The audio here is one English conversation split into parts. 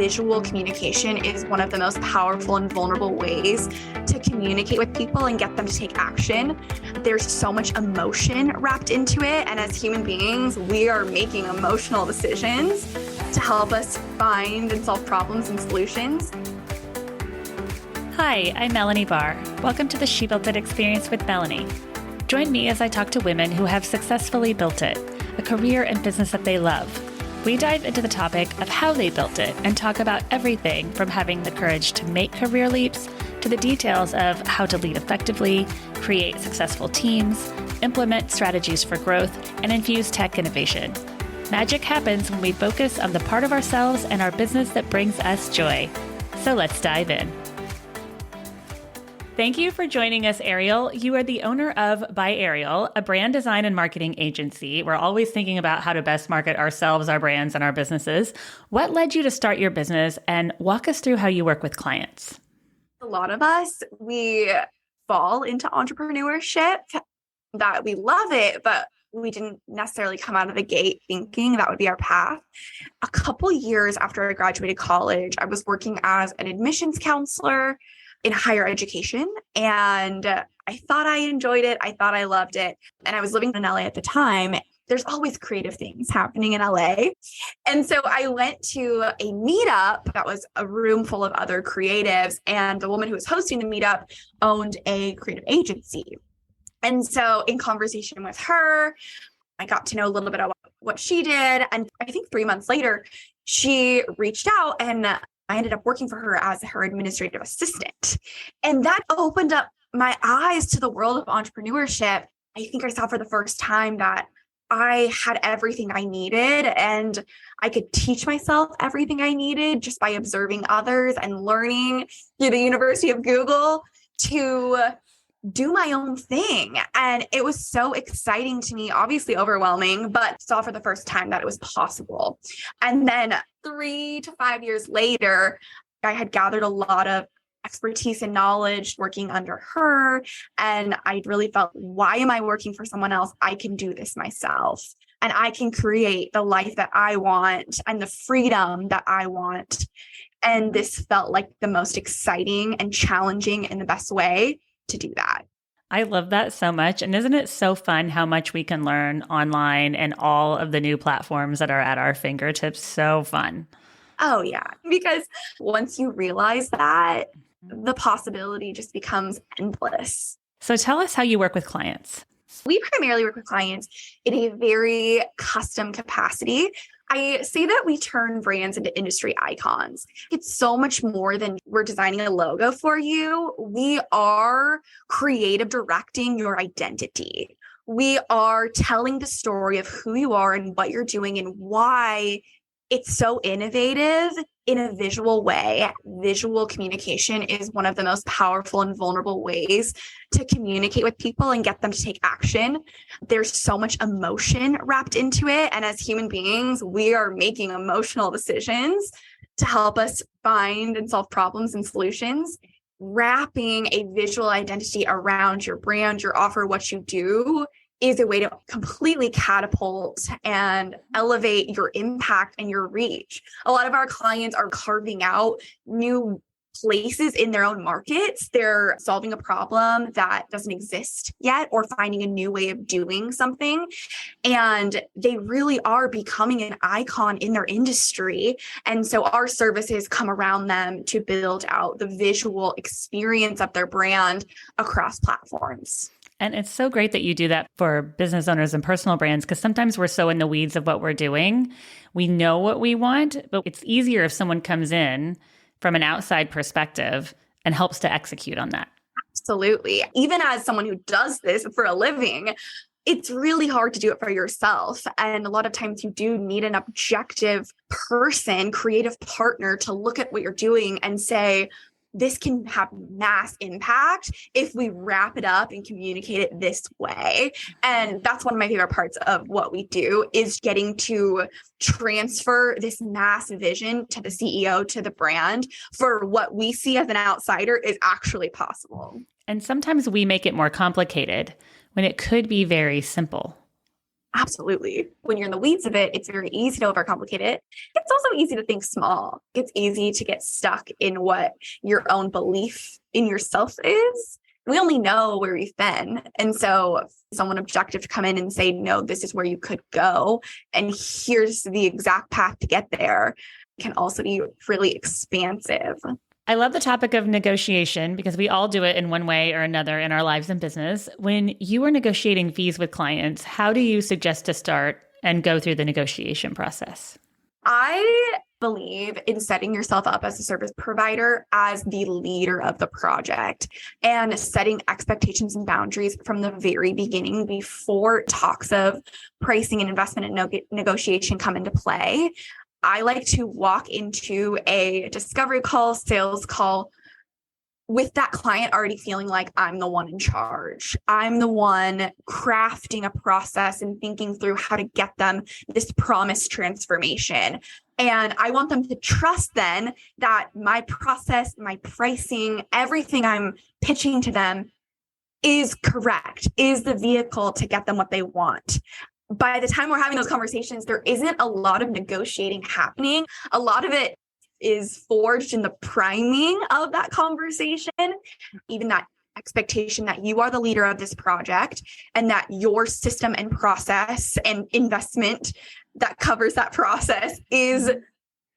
visual communication is one of the most powerful and vulnerable ways to communicate with people and get them to take action. There's so much emotion wrapped into it. And as human beings, we are making emotional decisions to help us find and solve problems and solutions. Hi, I'm Melanie Barr. Welcome to the She Built It experience with Melanie. Join me as I talk to women who have successfully built it, a career and business that they love. We dive into the topic of how they built it and talk about everything from having the courage to make career leaps to the details of how to lead effectively, create successful teams, implement strategies for growth, and infuse tech innovation. Magic happens when we focus on the part of ourselves and our business that brings us joy. So let's dive in. Thank you for joining us, Ariel. You are the owner of ByAriel, a brand design and marketing agency. We're always thinking about how to best market ourselves, our brands, and our businesses. What led you to start your business, and walk us through how you work with clients? A lot of us, we fall into entrepreneurship, that we love it, but we didn't necessarily come out of the gate thinking that would be our path. A couple years after I graduated college, I was working as an admissions counselor in higher education. And I thought I enjoyed it. I thought I loved it. And I was living in LA at the time. There's always creative things happening in LA. And so I went to a meetup that was a room full of other creatives. And the woman who was hosting the meetup owned a creative agency. And so in conversation with her, I got to know a little bit about what she did. And I think 3 months later, she reached out and I ended up working for her as her administrative assistant. And that opened up my eyes to the world of entrepreneurship. I think I saw for the first time that I had everything I needed and I could teach myself everything I needed just by observing others and learning through the University of Google to do my own thing. And it was so exciting to me, obviously overwhelming, but saw for the first time that it was possible. And then 3 to 5 years later, I had gathered a lot of expertise and knowledge working under her. And I really felt, why am I working for someone else? I can do this myself. And I can create the life that I want and the freedom that I want. And this felt like the most exciting and challenging in the best way to do that. I love that so much. And isn't it so fun how much we can learn online and all of the new platforms that are at our fingertips? So fun. Oh, yeah. Because once you realize that, the possibility just becomes endless. So tell us how you work with clients. We primarily work with clients in a very custom capacity. I say that we turn brands into industry icons. It's so much more than we're designing a logo for you. We are creative directing your identity. We are telling the story of who you are and what you're doing and why it's so innovative in a visual way. Visual communication is one of the most powerful and vulnerable ways to communicate with people and get them to take action. There's so much emotion wrapped into it. And as human beings, we are making emotional decisions to help us find and solve problems and solutions. Wrapping a visual identity around your brand, your offer, what you do is a way to completely catapult and elevate your impact and your reach. A lot of our clients are carving out new places in their own markets. They're solving a problem that doesn't exist yet or finding a new way of doing something. And they really are becoming an icon in their industry. And so our services come around them to build out the visual experience of their brand across platforms. And it's so great that you do that for business owners and personal brands, because sometimes we're so in the weeds of what we're doing. We know what we want, but it's easier if someone comes in from an outside perspective and helps to execute on that. Absolutely. Even as someone who does this for a living, it's really hard to do it for yourself. And a lot of times you do need an objective person, creative partner to look at what you're doing and say, this can have mass impact if we wrap it up and communicate it this way. And that's one of my favorite parts of what we do is getting to transfer this mass vision to the CEO, to the brand for what we see as an outsider is actually possible. And sometimes we make it more complicated when it could be very simple. Absolutely. When you're in the weeds of it, it's very easy to overcomplicate it. It's also easy to think small. It's easy to get stuck in what your own belief in yourself is. We only know where we've been. And so someone objective to come in and say, no, this is where you could go. And here's the exact path to get there can also be really expansive. I love the topic of negotiation because we all do it in one way or another in our lives and business. When you are negotiating fees with clients, how do you suggest to start and go through the negotiation process? I believe in setting yourself up as a service provider as the leader of the project and setting expectations and boundaries from the very beginning before talks of pricing and investment and negotiation come into play. I like to walk into a discovery call, sales call with that client already feeling like I'm the one in charge. I'm the one crafting a process and thinking through how to get them this promised transformation. And I want them to trust then that my process, my pricing, everything I'm pitching to them is correct, is the vehicle to get them what they want. By the time we're having those conversations, there isn't a lot of negotiating happening. A lot of it is forged in the priming of that conversation, even that expectation that you are the leader of this project and that your system and process and investment that covers that process is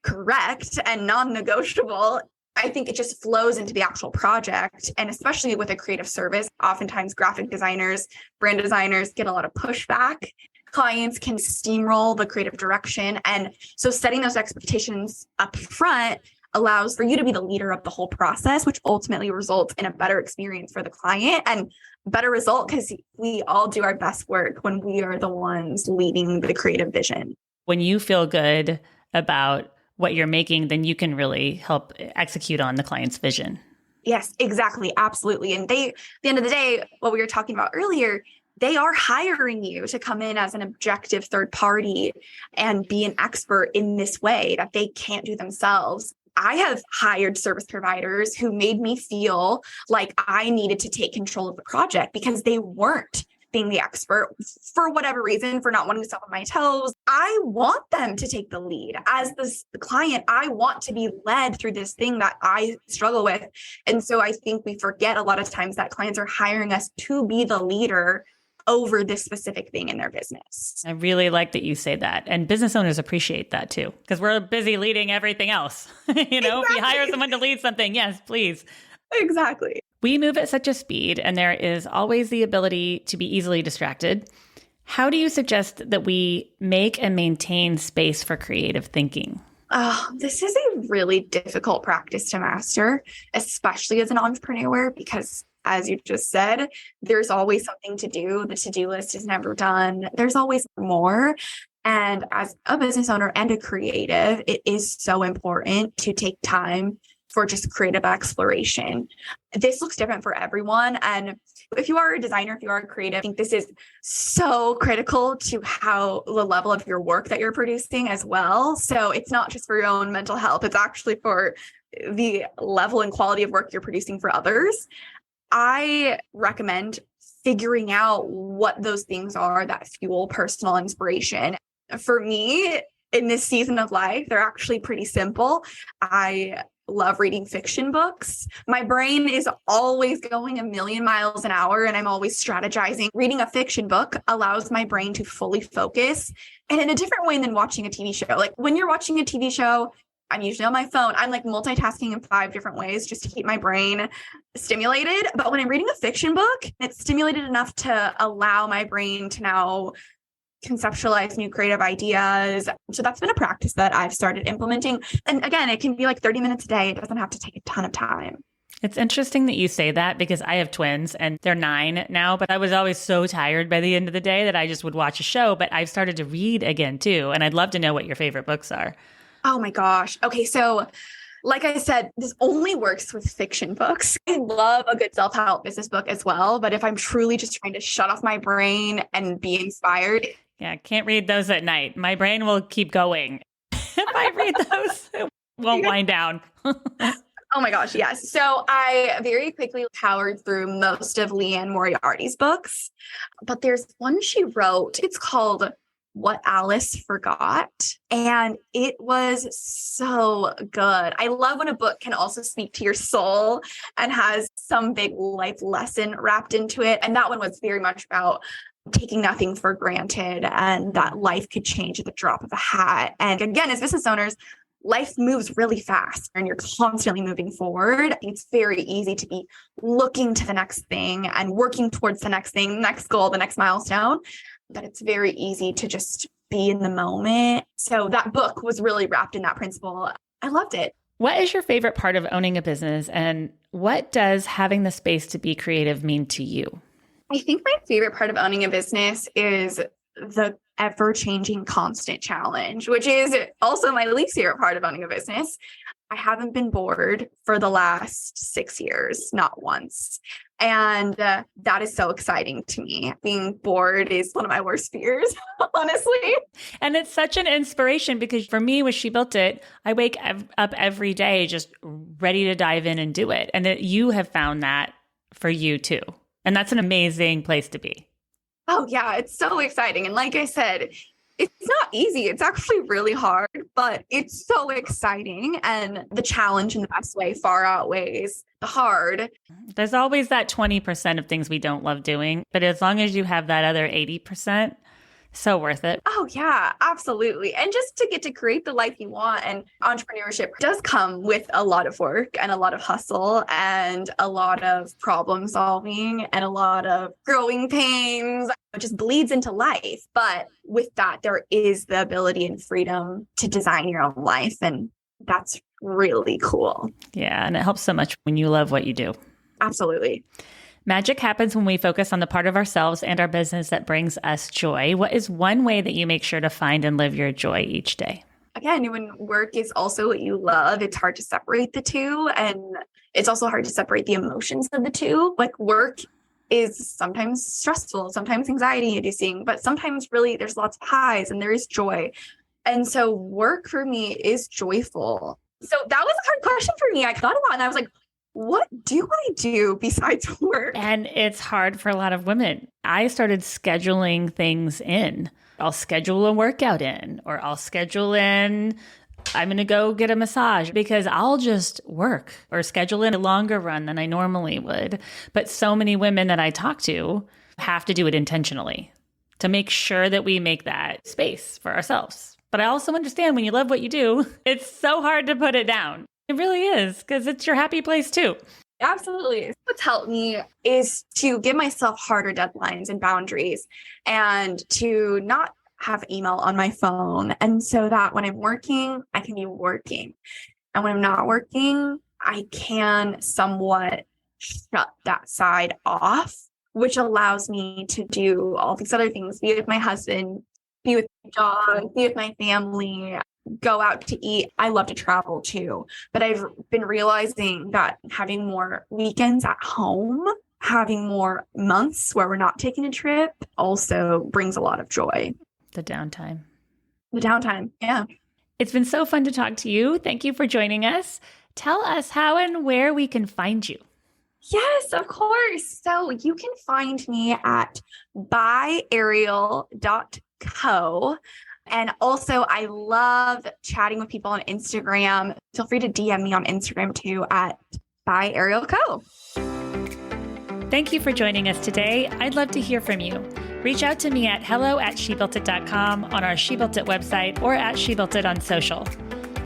correct and non-negotiable. I think it just flows into the actual project. And especially with a creative service, oftentimes graphic designers, brand designers get a lot of pushback. Clients can steamroll the creative direction. And so setting those expectations up front allows for you to be the leader of the whole process, which ultimately results in a better experience for the client and better result because we all do our best work when we are the ones leading the creative vision. When you feel good about what you're making, then you can really help execute on the client's vision. Yes, exactly. Absolutely. And at the end of the day, what we were talking about earlier, they are hiring you to come in as an objective third party and be an expert in this way that they can't do themselves. I have hired service providers who made me feel like I needed to take control of the project because they weren't being the expert for whatever reason, for not wanting to step on my toes. I want them to take the lead. As the client, I want to be led through this thing that I struggle with. And so I think we forget a lot of times that clients are hiring us to be the leader over this specific thing in their business. I really like that you say that. And business owners appreciate that too, because we're busy leading everything else. Exactly. If you hire someone to lead something, yes, please. Exactly. We move at such a speed, and there is always the ability to be easily distracted. How do you suggest that we make and maintain space for creative thinking? Oh, this is a really difficult practice to master, especially as an entrepreneur, because as you just said, there's always something to do. The to-do list is never done. There's always more. And as a business owner and a creative, it is so important to take time for just creative exploration. This looks different for everyone. And if you are a designer, if you are a creative, I think this is so critical to how the level of your work that you're producing as well. So it's not just for your own mental health. It's actually for the level and quality of work you're producing for others. I recommend figuring out what those things are that fuel personal inspiration. For me, in this season of life, they're actually pretty simple. I love reading fiction books. My brain is always going a million miles an hour and I'm always strategizing. Reading a fiction book allows my brain to fully focus and in a different way than watching a TV show. Like when you're watching a TV show, I'm usually on my phone. I'm like multitasking in 5 different ways just to keep my brain stimulated. But when I'm reading a fiction book, it's stimulated enough to allow my brain to now conceptualize new creative ideas. So that's been a practice that I've started implementing. And again, it can be like 30 minutes a day. It doesn't have to take a ton of time. It's interesting that you say that because I have twins and they're 9 now, but I was always so tired by the end of the day that I just would watch a show, but I've started to read again too. And I'd love to know what your favorite books are. Oh my gosh. Okay. So like I said, this only works with fiction books. I love a good self-help business book as well. But if I'm truly just trying to shut off my brain and be inspired. Yeah, can't read those at night. My brain will keep going. If I read those, it won't wind down. Oh my gosh, yes. So I very quickly powered through most of Leanne Moriarty's books, but there's one she wrote. It's called What Alice Forgot, and it was so good. I love when a book can also speak to your soul and has some big life lesson wrapped into it. And that one was very much about taking nothing for granted and that life could change at the drop of a hat. And again, as business owners, life moves really fast and you're constantly moving forward. It's very easy to be looking to the next thing and working towards the next thing, next goal, the next milestone. But it's very easy to just be in the moment. So that book was really wrapped in that principle. I loved it. What is your favorite part of owning a business, and what does having the space to be creative mean to you? I think my favorite part of owning a business is the ever-changing constant challenge, which is also my least favorite part of owning a business. I haven't been bored for the last 6 years, not once. And that is so exciting to me. Being bored is one of my worst fears, honestly. And it's such an inspiration because for me, when She Built It, I wake up every day just ready to dive in and do it. And that you have found that for you too. And that's an amazing place to be. Oh, yeah, it's so exciting. And like I said, it's not easy. It's actually really hard, but it's so exciting. And the challenge in the best way far outweighs the hard. There's always that 20% of things we don't love doing. But as long as you have that other 80%, so worth it. Oh, yeah, absolutely. And just to get to create the life you want. And entrepreneurship does come with a lot of work and a lot of hustle and a lot of problem solving and a lot of growing pains. It just bleeds into life. But with that, there is the ability and freedom to design your own life. And that's really cool. Yeah. And it helps so much when you love what you do. Absolutely. Magic happens when we focus on the part of ourselves and our business that brings us joy. What is one way that you make sure to find and live your joy each day? Again, when work is also what you love, it's hard to separate the two. And it's also hard to separate the emotions of the two. Like work is sometimes stressful, sometimes anxiety inducing, but sometimes really there's lots of highs and there is joy. And so work for me is joyful. So that was a hard question for me. I thought a lot and I was like, what do I do besides work? And it's hard for a lot of women. I started scheduling things in. I'll schedule a workout in, or I'll schedule in, I'm going to go get a massage because I'll just work or schedule in a longer run than I normally would. But so many women that I talk to have to do it intentionally to make sure that we make that space for ourselves. But I also understand when you love what you do, it's so hard to put it down. It really is, because it's your happy place too. Absolutely. What's helped me is to give myself harder deadlines and boundaries and to not have email on my phone. And so that when I'm working, I can be working. And when I'm not working, I can somewhat shut that side off, which allows me to do all these other things, be with my husband, be with my dog, be with my family, go out to eat. I love to travel too, but I've been realizing that having more weekends at home, having more months where we're not taking a trip also brings a lot of joy. The downtime. Yeah. It's been so fun to talk to you. Thank you for joining us. Tell us how and where we can find you. Yes, of course. So you can find me at ByAriel.co. And also, I love chatting with people on Instagram. Feel free to DM me on Instagram too at ByArielCo. Thank you for joining us today. I'd love to hear from you. Reach out to me at hello@shebuiltit.com on our She Built It website or at She Built It on social.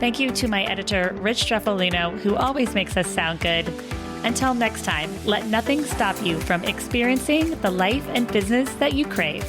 Thank you to my editor, Rich Streffolino, who always makes us sound good. Until next time, let nothing stop you from experiencing the life and business that you crave.